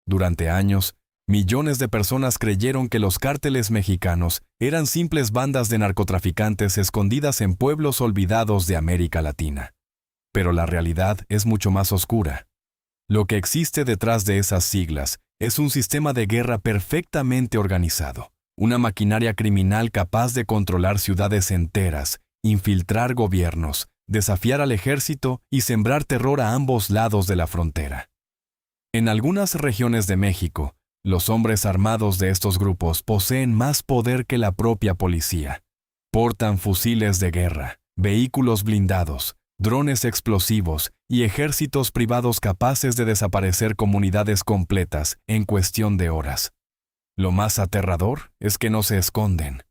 Durante años, millones de personas creyeron que los cárteles mexicanos eran simples bandas de narcotraficantes escondidas en pueblos olvidados de América Latina. Pero la realidad es mucho más oscura. Lo que existe detrás de esas siglas es un sistema de guerra perfectamente organizado, una maquinaria criminal capaz de controlar ciudades enteras, infiltrar gobiernos, desafiar al ejército y sembrar terror a ambos lados de la frontera. En algunas regiones de México, los hombres armados de estos grupos poseen más poder que la propia policía. Portan fusiles de guerra, vehículos blindados, drones explosivos y ejércitos privados capaces de desaparecer comunidades completas en cuestión de horas. Lo más aterrador es que no se esconden.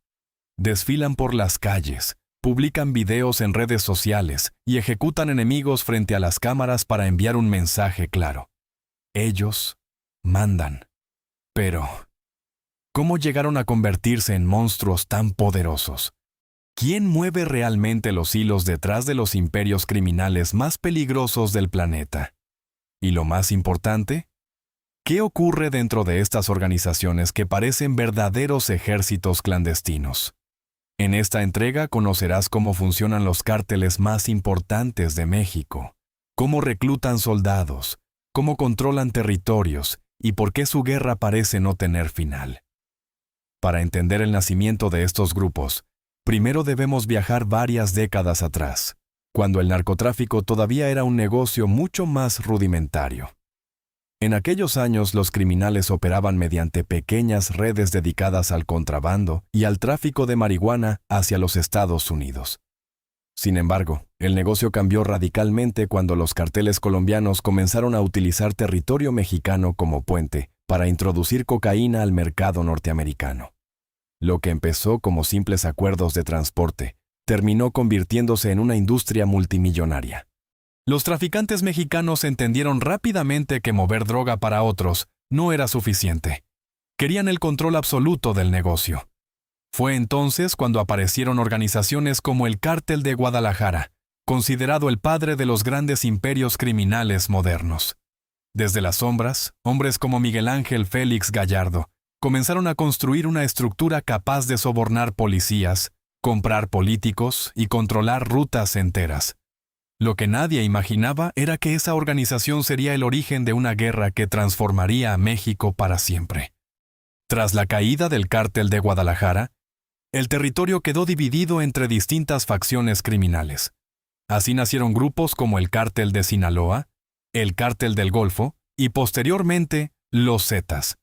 Desfilan por las calles, publican videos en redes sociales y ejecutan enemigos frente a las cámaras para enviar un mensaje claro. Ellos mandan. Pero, ¿cómo llegaron a convertirse en monstruos tan poderosos? ¿Quién mueve realmente los hilos detrás de los imperios criminales más peligrosos del planeta? Y lo más importante, ¿qué ocurre dentro de estas organizaciones que parecen verdaderos ejércitos clandestinos? En esta entrega conocerás cómo funcionan los cárteles más importantes de México, cómo reclutan soldados, cómo controlan territorios y por qué su guerra parece no tener final. Para entender el nacimiento de estos grupos, primero debemos viajar varias décadas atrás, cuando el narcotráfico todavía era un negocio mucho más rudimentario. En aquellos años los criminales operaban mediante pequeñas redes dedicadas al contrabando y al tráfico de marihuana hacia los Estados Unidos. Sin embargo, el negocio cambió radicalmente cuando los carteles colombianos comenzaron a utilizar territorio mexicano como puente para introducir cocaína al mercado norteamericano. Lo que empezó como simples acuerdos de transporte terminó convirtiéndose en una industria multimillonaria. Los traficantes mexicanos entendieron rápidamente que mover droga para otros no era suficiente. Querían el control absoluto del negocio. Fue entonces cuando aparecieron organizaciones como el Cártel de Guadalajara, considerado el padre de los grandes imperios criminales modernos. Desde las sombras, hombres como Miguel Ángel Félix Gallardo comenzaron a construir una estructura capaz de sobornar policías, comprar políticos y controlar rutas enteras. Lo que nadie imaginaba era que esa organización sería el origen de una guerra que transformaría a México para siempre. Tras la caída del Cártel de Guadalajara, el territorio quedó dividido entre distintas facciones criminales. Así nacieron grupos como el Cártel de Sinaloa, el Cártel del Golfo y posteriormente los Zetas.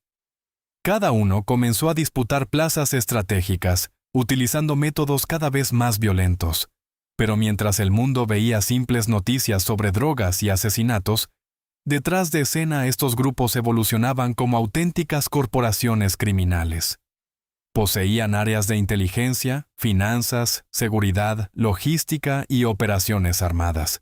Cada uno comenzó a disputar plazas estratégicas, utilizando métodos cada vez más violentos. Pero mientras el mundo veía simples noticias sobre drogas y asesinatos, detrás de escena estos grupos evolucionaban como auténticas corporaciones criminales. Poseían áreas de inteligencia, finanzas, seguridad, logística y operaciones armadas.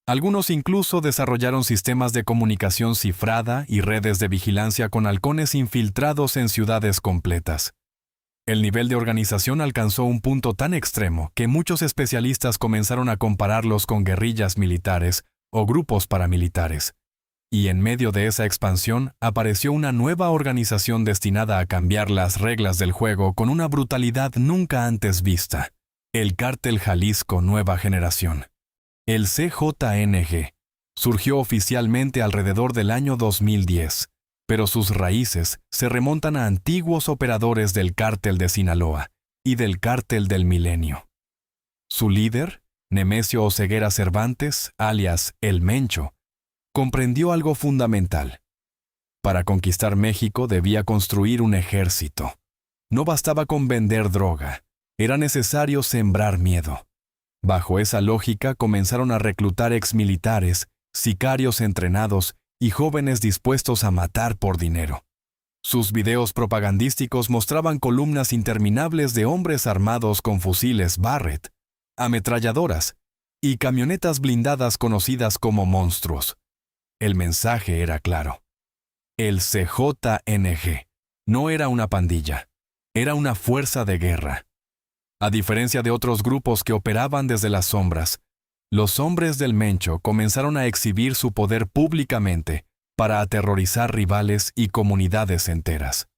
Algunos incluso desarrollaron sistemas de comunicación cifrada y redes de vigilancia con halcones infiltrados en ciudades completas. El nivel de organización alcanzó un punto tan extremo que muchos especialistas comenzaron a compararlos con guerrillas militares o grupos paramilitares. Y en medio de esa expansión apareció una nueva organización destinada a cambiar las reglas del juego con una brutalidad nunca antes vista: el Cártel Jalisco Nueva Generación. El CJNG surgió oficialmente alrededor del año 2010, pero sus raíces se remontan a antiguos operadores del Cártel de Sinaloa y del Cártel del Milenio. Su líder, Nemesio Oseguera Cervantes, alias El Mencho, comprendió algo fundamental. Para conquistar México debía construir un ejército. No bastaba con vender droga, era necesario sembrar miedo. Bajo esa lógica comenzaron a reclutar exmilitares, sicarios entrenados y jóvenes dispuestos a matar por dinero. Sus videos propagandísticos mostraban columnas interminables de hombres armados con fusiles Barrett, ametralladoras y camionetas blindadas conocidas como monstruos. El mensaje era claro. El CJNG no era una pandilla, era una fuerza de guerra. A diferencia de otros grupos que operaban desde las sombras, los hombres del Mencho comenzaron a exhibir su poder públicamente, para aterrorizar rivales y comunidades enteras.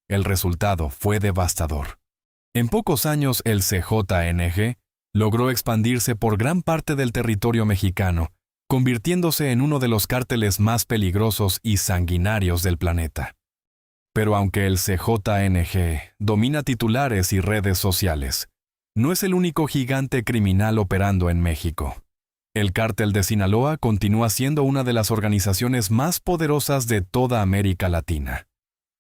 El resultado fue devastador. En pocos años el CJNG logró expandirse por gran parte del territorio mexicano, convirtiéndose en uno de los cárteles más peligrosos y sanguinarios del planeta. Pero aunque el CJNG domina titulares y redes sociales, no es el único gigante criminal operando en México. El Cártel de Sinaloa continúa siendo una de las organizaciones más poderosas de toda América Latina.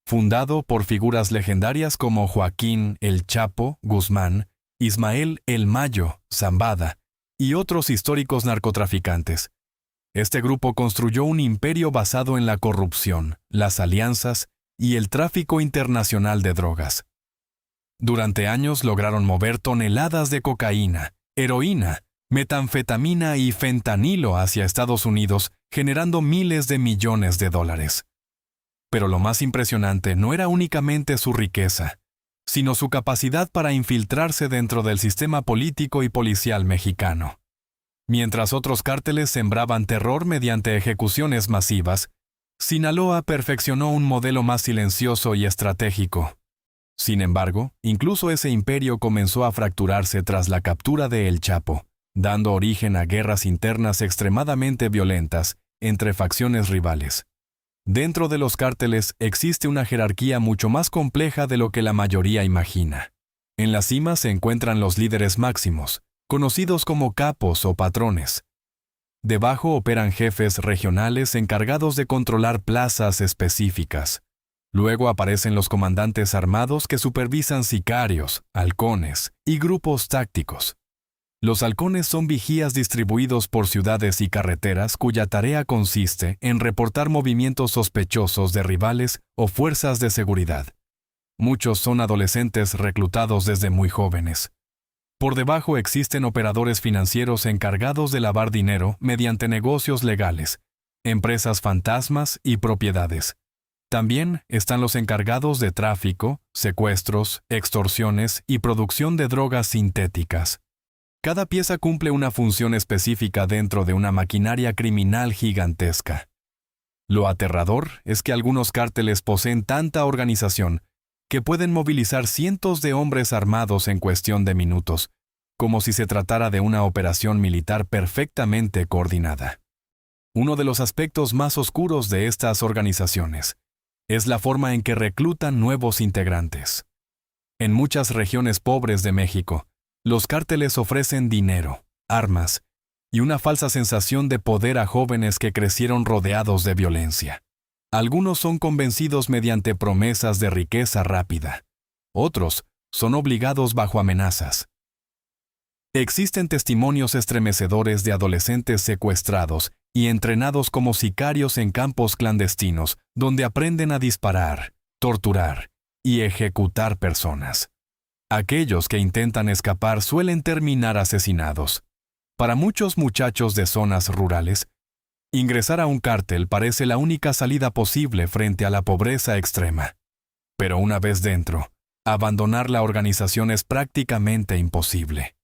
Fundado por figuras legendarias como Joaquín El Chapo Guzmán, Ismael El Mayo Zambada y otros históricos narcotraficantes, este grupo construyó un imperio basado en la corrupción, las alianzas y el tráfico internacional de drogas. Durante años lograron mover toneladas de cocaína, heroína, metanfetamina y fentanilo hacia Estados Unidos, generando miles de millones de dólares. Pero lo más impresionante no era únicamente su riqueza, sino su capacidad para infiltrarse dentro del sistema político y policial mexicano. Mientras otros cárteles sembraban terror mediante ejecuciones masivas, Sinaloa perfeccionó un modelo más silencioso y estratégico. Sin embargo, incluso ese imperio comenzó a fracturarse tras la captura de El Chapo, dando origen a guerras internas extremadamente violentas entre facciones rivales. Dentro de los cárteles existe una jerarquía mucho más compleja de lo que la mayoría imagina. En la cima se encuentran los líderes máximos, conocidos como capos o patrones. Debajo operan jefes regionales encargados de controlar plazas específicas. Luego aparecen los comandantes armados que supervisan sicarios, halcones y grupos tácticos. Los halcones son vigías distribuidos por ciudades y carreteras cuya tarea consiste en reportar movimientos sospechosos de rivales o fuerzas de seguridad. Muchos son adolescentes reclutados desde muy jóvenes. Por debajo existen operadores financieros encargados de lavar dinero mediante negocios legales, empresas fantasmas y propiedades. También están los encargados de tráfico, secuestros, extorsiones y producción de drogas sintéticas. Cada pieza cumple una función específica dentro de una maquinaria criminal gigantesca. Lo aterrador es que algunos cárteles poseen tanta organización que pueden movilizar cientos de hombres armados en cuestión de minutos, como si se tratara de una operación militar perfectamente coordinada. Uno de los aspectos más oscuros de estas organizaciones es la forma en que reclutan nuevos integrantes. En muchas regiones pobres de México, los cárteles ofrecen dinero, armas y una falsa sensación de poder a jóvenes que crecieron rodeados de violencia. Algunos son convencidos mediante promesas de riqueza rápida. Otros son obligados bajo amenazas. Existen testimonios estremecedores de adolescentes secuestrados y entrenados como sicarios en campos clandestinos, donde aprenden a disparar, torturar y ejecutar personas. Aquellos que intentan escapar suelen terminar asesinados. Para muchos muchachos de zonas rurales, ingresar a un cártel parece la única salida posible frente a la pobreza extrema. Pero una vez dentro, abandonar la organización es prácticamente imposible.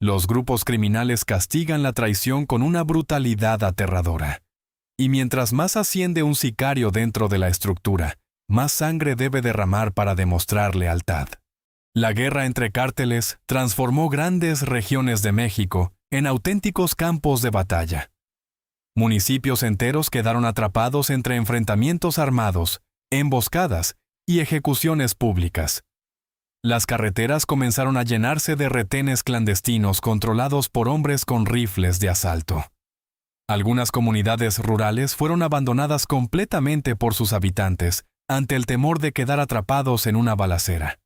Los grupos criminales castigan la traición con una brutalidad aterradora. Y mientras más asciende un sicario dentro de la estructura, más sangre debe derramar para demostrar lealtad. La guerra entre cárteles transformó grandes regiones de México en auténticos campos de batalla. Municipios enteros quedaron atrapados entre enfrentamientos armados, emboscadas y ejecuciones públicas. Las carreteras comenzaron a llenarse de retenes clandestinos controlados por hombres con rifles de asalto. Algunas comunidades rurales fueron abandonadas completamente por sus habitantes ante el temor de quedar atrapados en una balacera.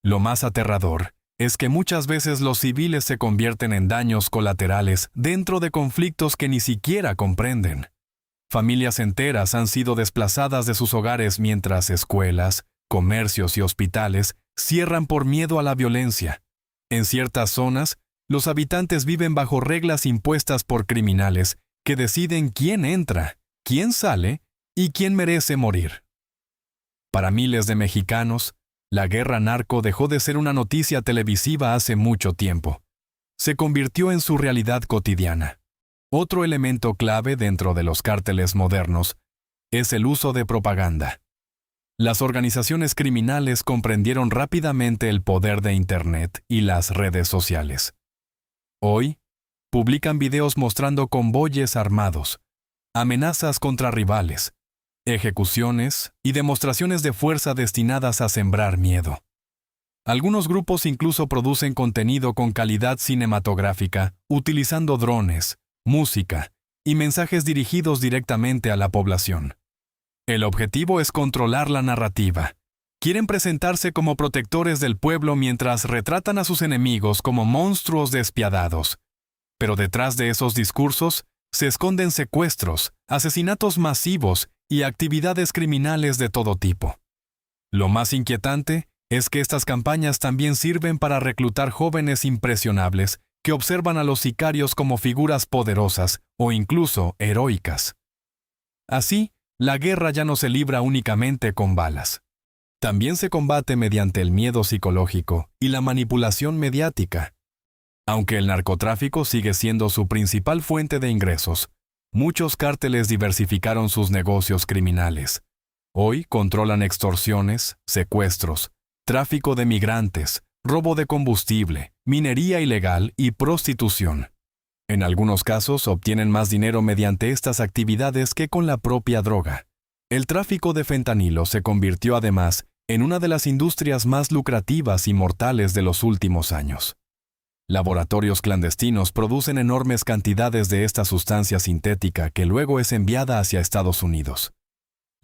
Lo más aterrador es que muchas veces los civiles se convierten en daños colaterales dentro de conflictos que ni siquiera comprenden. Familias enteras han sido desplazadas de sus hogares mientras escuelas, comercios y hospitales cierran por miedo a la violencia. En ciertas zonas, los habitantes viven bajo reglas impuestas por criminales que deciden quién entra, quién sale y quién merece morir. Para miles de mexicanos, la guerra narco dejó de ser una noticia televisiva hace mucho tiempo. Se convirtió en su realidad cotidiana. Otro elemento clave dentro de los cárteles modernos es el uso de propaganda. Las organizaciones criminales comprendieron rápidamente el poder de Internet y las redes sociales. Hoy, publican videos mostrando convoyes armados, amenazas contra rivales, ejecuciones y demostraciones de fuerza destinadas a sembrar miedo. Algunos grupos incluso producen contenido con calidad cinematográfica, utilizando drones, música y mensajes dirigidos directamente a la población. El objetivo es controlar la narrativa. Quieren presentarse como protectores del pueblo mientras retratan a sus enemigos como monstruos despiadados. Pero detrás de esos discursos se esconden secuestros, asesinatos masivos y actividades criminales de todo tipo. Lo más inquietante es que estas campañas también sirven para reclutar jóvenes impresionables que observan a los sicarios como figuras poderosas o incluso heroicas. Así, la guerra ya no se libra únicamente con balas. También se combate mediante el miedo psicológico y la manipulación mediática. Aunque el narcotráfico sigue siendo su principal fuente de ingresos, muchos cárteles diversificaron sus negocios criminales. Hoy controlan extorsiones, secuestros, tráfico de migrantes, robo de combustible, minería ilegal y prostitución. En algunos casos obtienen más dinero mediante estas actividades que con la propia droga. El tráfico de fentanilo se convirtió además en una de las industrias más lucrativas y mortales de los últimos años. Laboratorios clandestinos producen enormes cantidades de esta sustancia sintética que luego es enviada hacia Estados Unidos.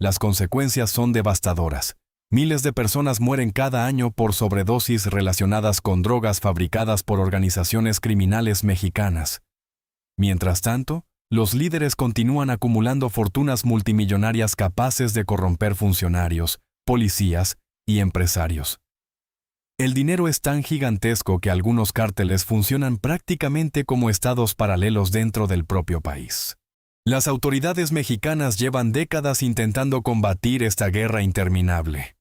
Las consecuencias son devastadoras. Miles de personas mueren cada año por sobredosis relacionadas con drogas fabricadas por organizaciones criminales mexicanas. Mientras tanto, los líderes continúan acumulando fortunas multimillonarias capaces de corromper funcionarios, policías y empresarios. El dinero es tan gigantesco que algunos cárteles funcionan prácticamente como estados paralelos dentro del propio país. Las autoridades mexicanas llevan décadas intentando combatir esta guerra interminable.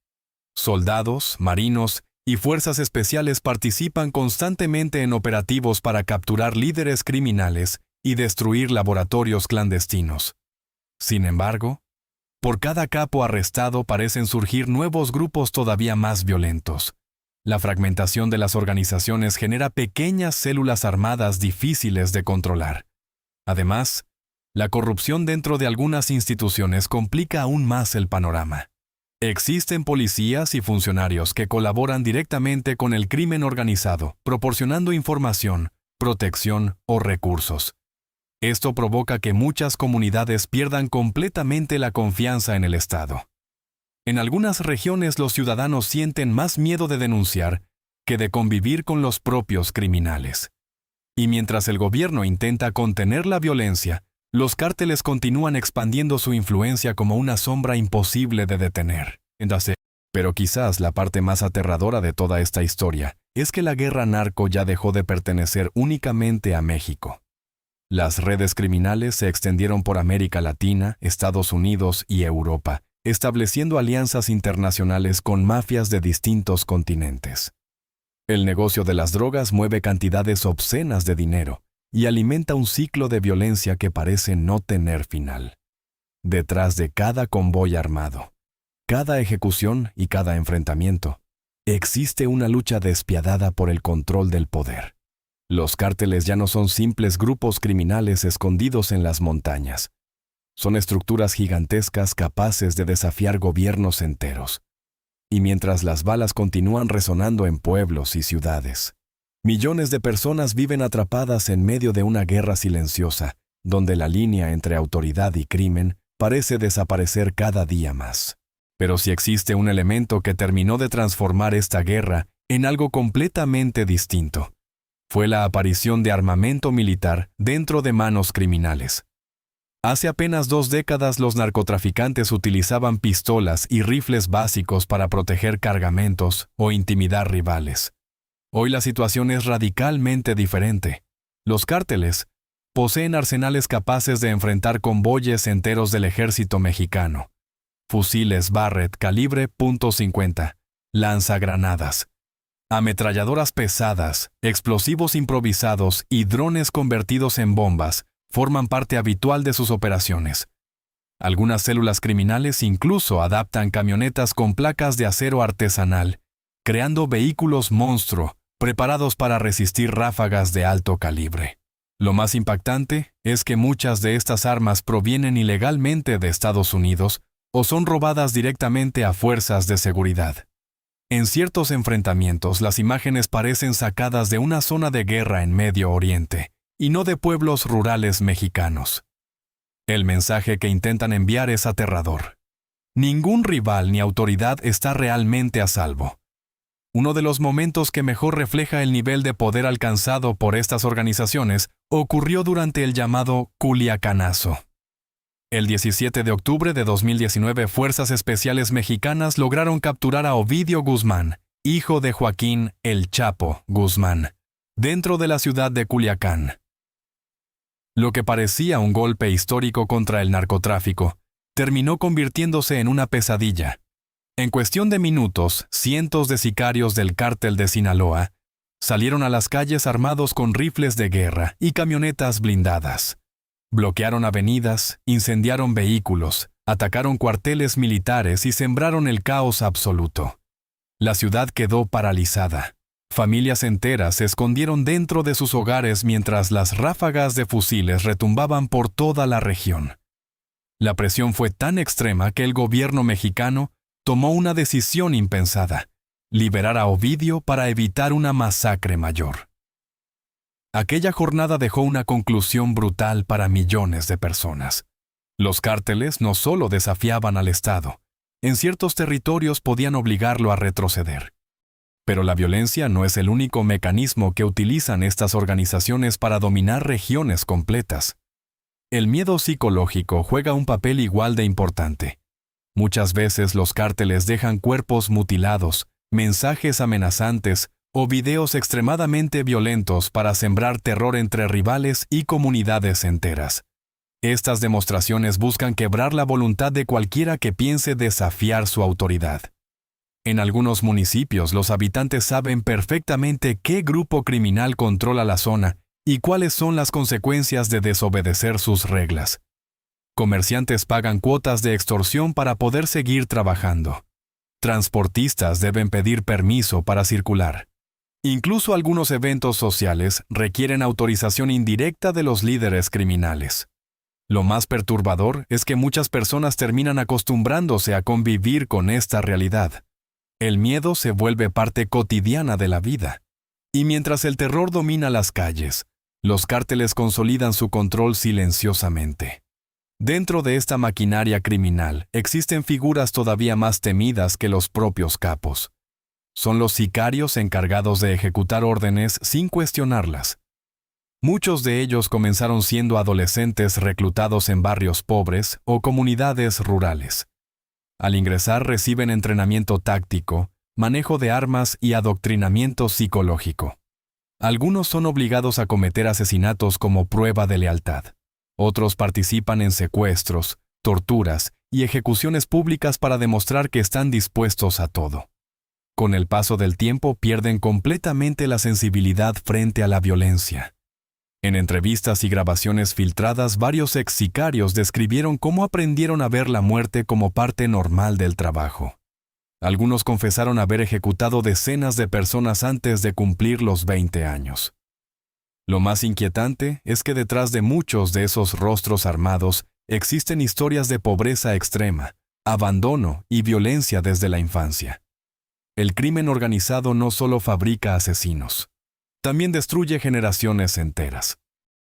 Soldados, marinos y fuerzas especiales participan constantemente en operativos para capturar líderes criminales y destruir laboratorios clandestinos. Sin embargo, por cada capo arrestado parecen surgir nuevos grupos todavía más violentos. La fragmentación de las organizaciones genera pequeñas células armadas difíciles de controlar. Además, la corrupción dentro de algunas instituciones complica aún más el panorama. Existen policías y funcionarios que colaboran directamente con el crimen organizado, proporcionando información, protección o recursos. Esto provoca que muchas comunidades pierdan completamente la confianza en el Estado. En algunas regiones los ciudadanos sienten más miedo de denunciar que de convivir con los propios criminales. Y mientras el gobierno intenta contener la violencia, los cárteles continúan expandiendo su influencia como una sombra imposible de detener. Pero quizás la parte más aterradora de toda esta historia es que la guerra narco ya dejó de pertenecer únicamente a México. Las redes criminales se extendieron por América Latina, Estados Unidos y Europa, estableciendo alianzas internacionales con mafias de distintos continentes. El negocio de las drogas mueve cantidades obscenas de dinero y alimenta un ciclo de violencia que parece no tener final. Detrás de cada convoy armado, cada ejecución y cada enfrentamiento, existe una lucha despiadada por el control del poder. Los cárteles ya no son simples grupos criminales escondidos en las montañas. Son estructuras gigantescas capaces de desafiar gobiernos enteros. Y mientras las balas continúan resonando en pueblos y ciudades, millones de personas viven atrapadas en medio de una guerra silenciosa, donde la línea entre autoridad y crimen parece desaparecer cada día más. Pero si existe un elemento que terminó de transformar esta guerra en algo completamente distinto, fue la aparición de armamento militar dentro de manos criminales. Hace apenas 2 décadas los narcotraficantes utilizaban pistolas y rifles básicos para proteger cargamentos o intimidar rivales. Hoy la situación es radicalmente diferente. Los cárteles poseen arsenales capaces de enfrentar convoyes enteros del ejército mexicano, fusiles Barrett calibre .50, lanzagranadas, ametralladoras pesadas, explosivos improvisados y drones convertidos en bombas forman parte habitual de sus operaciones. Algunas células criminales incluso adaptan camionetas con placas de acero artesanal, creando vehículos monstruo preparados para resistir ráfagas de alto calibre. Lo más impactante es que muchas de estas armas provienen ilegalmente de Estados Unidos o son robadas directamente a fuerzas de seguridad. En ciertos enfrentamientos, las imágenes parecen sacadas de una zona de guerra en Medio Oriente, y no de pueblos rurales mexicanos. El mensaje que intentan enviar es aterrador. Ningún rival ni autoridad está realmente a salvo. Uno de los momentos que mejor refleja el nivel de poder alcanzado por estas organizaciones ocurrió durante el llamado Culiacanazo. El 17 de octubre de 2019, Fuerzas Especiales Mexicanas lograron capturar a Ovidio Guzmán, hijo de Joaquín El Chapo Guzmán, dentro de la ciudad de Culiacán. Lo que parecía un golpe histórico contra el narcotráfico, terminó convirtiéndose en una pesadilla. En cuestión de minutos, cientos de sicarios del cártel de Sinaloa salieron a las calles armados con rifles de guerra y camionetas blindadas. Bloquearon avenidas, incendiaron vehículos, atacaron cuarteles militares y sembraron el caos absoluto. La ciudad quedó paralizada. Familias enteras se escondieron dentro de sus hogares mientras las ráfagas de fusiles retumbaban por toda la región. La presión fue tan extrema que el gobierno mexicano tomó una decisión impensada: liberar a Ovidio para evitar una masacre mayor. Aquella jornada dejó una conclusión brutal para millones de personas. Los cárteles no solo desafiaban al Estado, en ciertos territorios podían obligarlo a retroceder. Pero la violencia no es el único mecanismo que utilizan estas organizaciones para dominar regiones completas. El miedo psicológico juega un papel igual de importante. Muchas veces los cárteles dejan cuerpos mutilados, mensajes amenazantes o videos extremadamente violentos para sembrar terror entre rivales y comunidades enteras. Estas demostraciones buscan quebrar la voluntad de cualquiera que piense desafiar su autoridad. En algunos municipios, los habitantes saben perfectamente qué grupo criminal controla la zona y cuáles son las consecuencias de desobedecer sus reglas. Comerciantes pagan cuotas de extorsión para poder seguir trabajando. Transportistas deben pedir permiso para circular. Incluso algunos eventos sociales requieren autorización indirecta de los líderes criminales. Lo más perturbador es que muchas personas terminan acostumbrándose a convivir con esta realidad. El miedo se vuelve parte cotidiana de la vida. Y mientras el terror domina las calles, los cárteles consolidan su control silenciosamente. Dentro de esta maquinaria criminal existen figuras todavía más temidas que los propios capos. Son los sicarios encargados de ejecutar órdenes sin cuestionarlas. Muchos de ellos comenzaron siendo adolescentes reclutados en barrios pobres o comunidades rurales. Al ingresar reciben entrenamiento táctico, manejo de armas y adoctrinamiento psicológico. Algunos son obligados a cometer asesinatos como prueba de lealtad. Otros participan en secuestros, torturas y ejecuciones públicas para demostrar que están dispuestos a todo. Con el paso del tiempo pierden completamente la sensibilidad frente a la violencia. En entrevistas y grabaciones filtradas, varios ex sicarios describieron cómo aprendieron a ver la muerte como parte normal del trabajo. Algunos confesaron haber ejecutado decenas de personas antes de cumplir los 20 años. Lo más inquietante es que detrás de muchos de esos rostros armados existen historias de pobreza extrema, abandono y violencia desde la infancia. El crimen organizado no solo fabrica asesinos, también destruye generaciones enteras.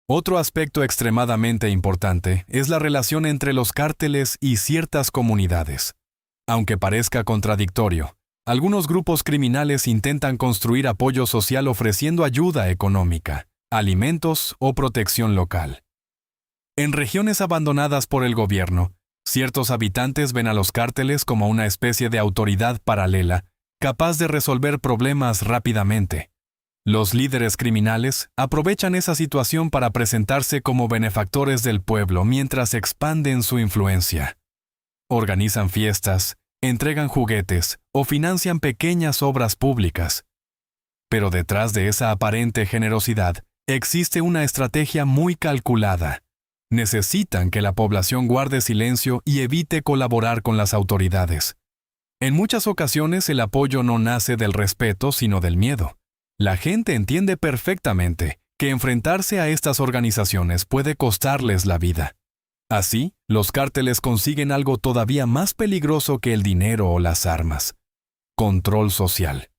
Otro aspecto extremadamente importante es la relación entre los cárteles y ciertas comunidades. Aunque parezca contradictorio, algunos grupos criminales intentan construir apoyo social ofreciendo ayuda económica, alimentos o protección local. En regiones abandonadas por el gobierno, ciertos habitantes ven a los cárteles como una especie de autoridad paralela, capaz de resolver problemas rápidamente. Los líderes criminales aprovechan esa situación para presentarse como benefactores del pueblo mientras expanden su influencia. Organizan fiestas, entregan juguetes o financian pequeñas obras públicas. Pero detrás de esa aparente generosidad existe una estrategia muy calculada: Necesitan que la población guarde silencio y evite colaborar con las autoridades. En muchas ocasiones el apoyo no nace del respeto, sino del miedo. La gente entiende perfectamente que enfrentarse a estas organizaciones puede costarles la vida. Así, los cárteles consiguen algo todavía más peligroso que el dinero o las armas: control social.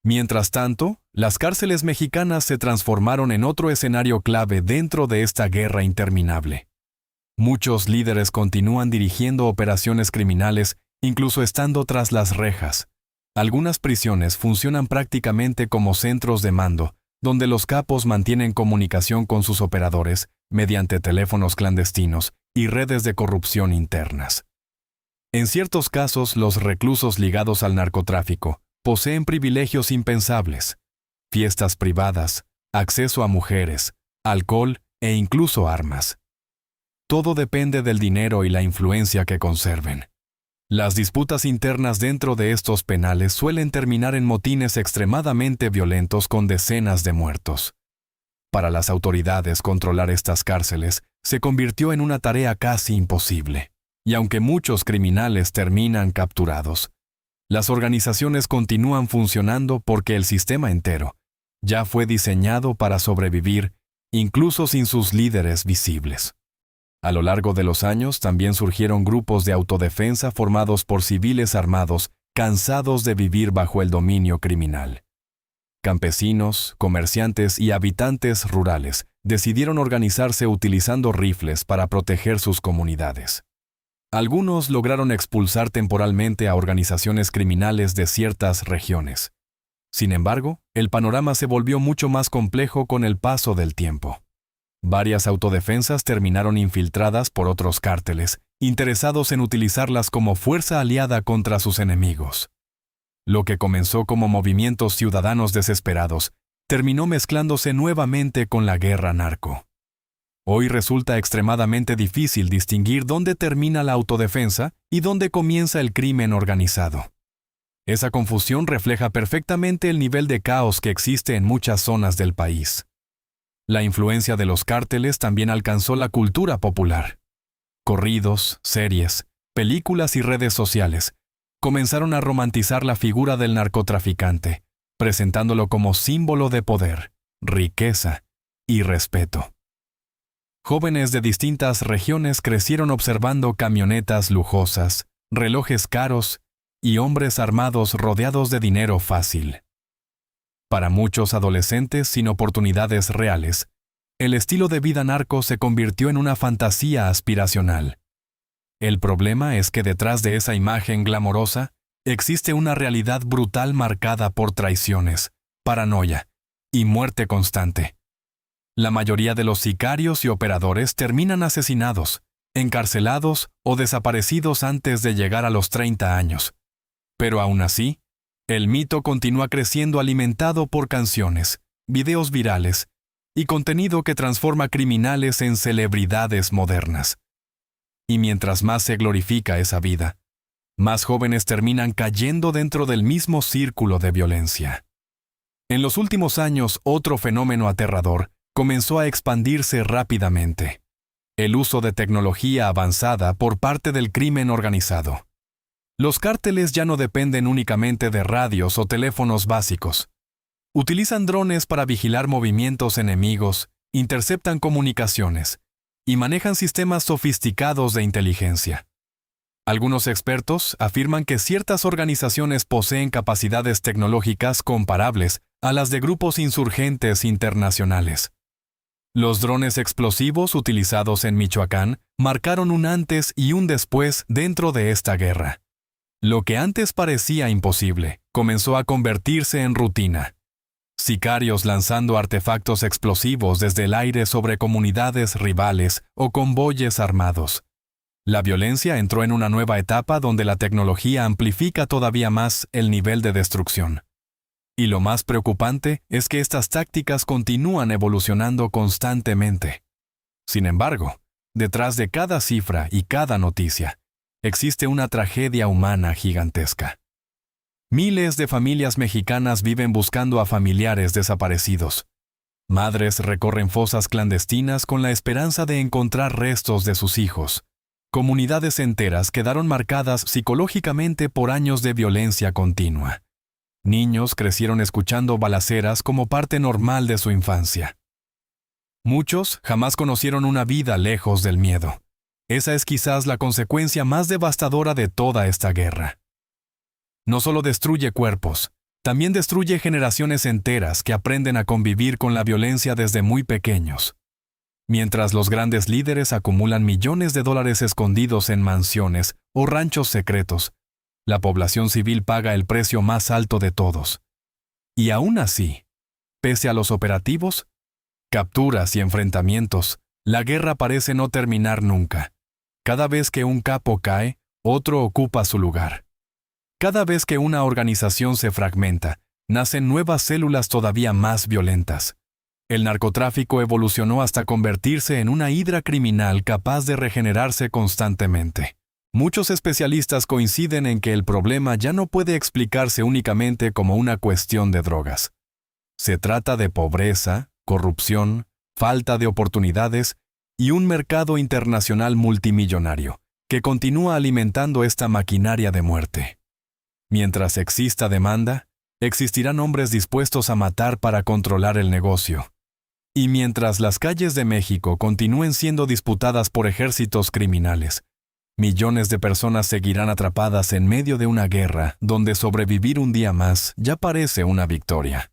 Mientras tanto, las cárceles mexicanas se transformaron en otro escenario clave dentro de esta guerra interminable. Muchos líderes continúan dirigiendo operaciones criminales, incluso estando tras las rejas. Algunas prisiones funcionan prácticamente como centros de mando, donde los capos mantienen comunicación con sus operadores mediante teléfonos clandestinos y redes de corrupción internas. En ciertos casos, los reclusos ligados al narcotráfico poseen privilegios impensables: fiestas privadas, acceso a mujeres, alcohol e incluso armas. Todo depende del dinero y la influencia que conserven. Las disputas internas dentro de estos penales suelen terminar en motines extremadamente violentos con decenas de muertos. Para las autoridades, controlar estas cárceles se convirtió en una tarea casi imposible. Y aunque muchos criminales terminan capturados, las organizaciones continúan funcionando porque el sistema entero ya fue diseñado para sobrevivir, incluso sin sus líderes visibles. A lo largo de los años también surgieron grupos de autodefensa formados por civiles armados cansados de vivir bajo el dominio criminal. Campesinos, comerciantes y habitantes rurales decidieron organizarse utilizando rifles para proteger sus comunidades. Algunos lograron expulsar temporalmente a organizaciones criminales de ciertas regiones. Sin embargo, el panorama se volvió mucho más complejo con el paso del tiempo. Varias autodefensas terminaron infiltradas por otros cárteles, interesados en utilizarlas como fuerza aliada contra sus enemigos. Lo que comenzó como movimientos ciudadanos desesperados, terminó mezclándose nuevamente con la guerra narco. Hoy resulta extremadamente difícil distinguir dónde termina la autodefensa y dónde comienza el crimen organizado. Esa confusión refleja perfectamente el nivel de caos que existe en muchas zonas del país. La influencia de los cárteles también alcanzó la cultura popular. Corridos, series, películas y redes sociales comenzaron a romantizar la figura del narcotraficante, presentándolo como símbolo de poder, riqueza y respeto. Jóvenes de distintas regiones crecieron observando camionetas lujosas, relojes caros y hombres armados rodeados de dinero fácil. Para muchos adolescentes sin oportunidades reales, el estilo de vida narco se convirtió en una fantasía aspiracional. El problema es que detrás de esa imagen glamorosa existe una realidad brutal marcada por traiciones, paranoia y muerte constante. La mayoría de los sicarios y operadores terminan asesinados, encarcelados o desaparecidos antes de llegar a los 30 años. Pero aún así, el mito continúa creciendo alimentado por canciones, videos virales y contenido que transforma criminales en celebridades modernas. Y mientras más se glorifica esa vida, más jóvenes terminan cayendo dentro del mismo círculo de violencia. En los últimos años, otro fenómeno aterrador comenzó a expandirse rápidamente: el uso de tecnología avanzada por parte del crimen organizado. Los cárteles ya no dependen únicamente de radios o teléfonos básicos. Utilizan drones para vigilar movimientos enemigos, interceptan comunicaciones y manejan sistemas sofisticados de inteligencia. Algunos expertos afirman que ciertas organizaciones poseen capacidades tecnológicas comparables a las de grupos insurgentes internacionales. Los drones explosivos utilizados en Michoacán marcaron un antes y un después dentro de esta guerra. Lo que antes parecía imposible comenzó a convertirse en rutina. Sicarios lanzando artefactos explosivos desde el aire sobre comunidades rivales o convoyes armados. La violencia entró en una nueva etapa donde la tecnología amplifica todavía más el nivel de destrucción. Y lo más preocupante es que estas tácticas continúan evolucionando constantemente. Sin embargo, detrás de cada cifra y cada noticia, existe una tragedia humana gigantesca. Miles de familias mexicanas viven buscando a familiares desaparecidos. Madres recorren fosas clandestinas con la esperanza de encontrar restos de sus hijos. Comunidades enteras quedaron marcadas psicológicamente por años de violencia continua. Niños crecieron escuchando balaceras como parte normal de su infancia. Muchos jamás conocieron una vida lejos del miedo. Esa es quizás la consecuencia más devastadora de toda esta guerra. No solo destruye cuerpos, también destruye generaciones enteras que aprenden a convivir con la violencia desde muy pequeños. Mientras los grandes líderes acumulan millones de dólares escondidos en mansiones o ranchos secretos, la población civil paga el precio más alto de todos. Y aún así, pese a los operativos, capturas y enfrentamientos, la guerra parece no terminar nunca. Cada vez que un capo cae, otro ocupa su lugar. Cada vez que una organización se fragmenta, nacen nuevas células todavía más violentas. El narcotráfico evolucionó hasta convertirse en una hidra criminal capaz de regenerarse constantemente. Muchos especialistas coinciden en que el problema ya no puede explicarse únicamente como una cuestión de drogas. Se trata de pobreza, corrupción, falta de oportunidades y un mercado internacional multimillonario que continúa alimentando esta maquinaria de muerte. Mientras exista demanda, existirán hombres dispuestos a matar para controlar el negocio. Y mientras las calles de México continúen siendo disputadas por ejércitos criminales, millones de personas seguirán atrapadas en medio de una guerra donde sobrevivir un día más ya parece una victoria.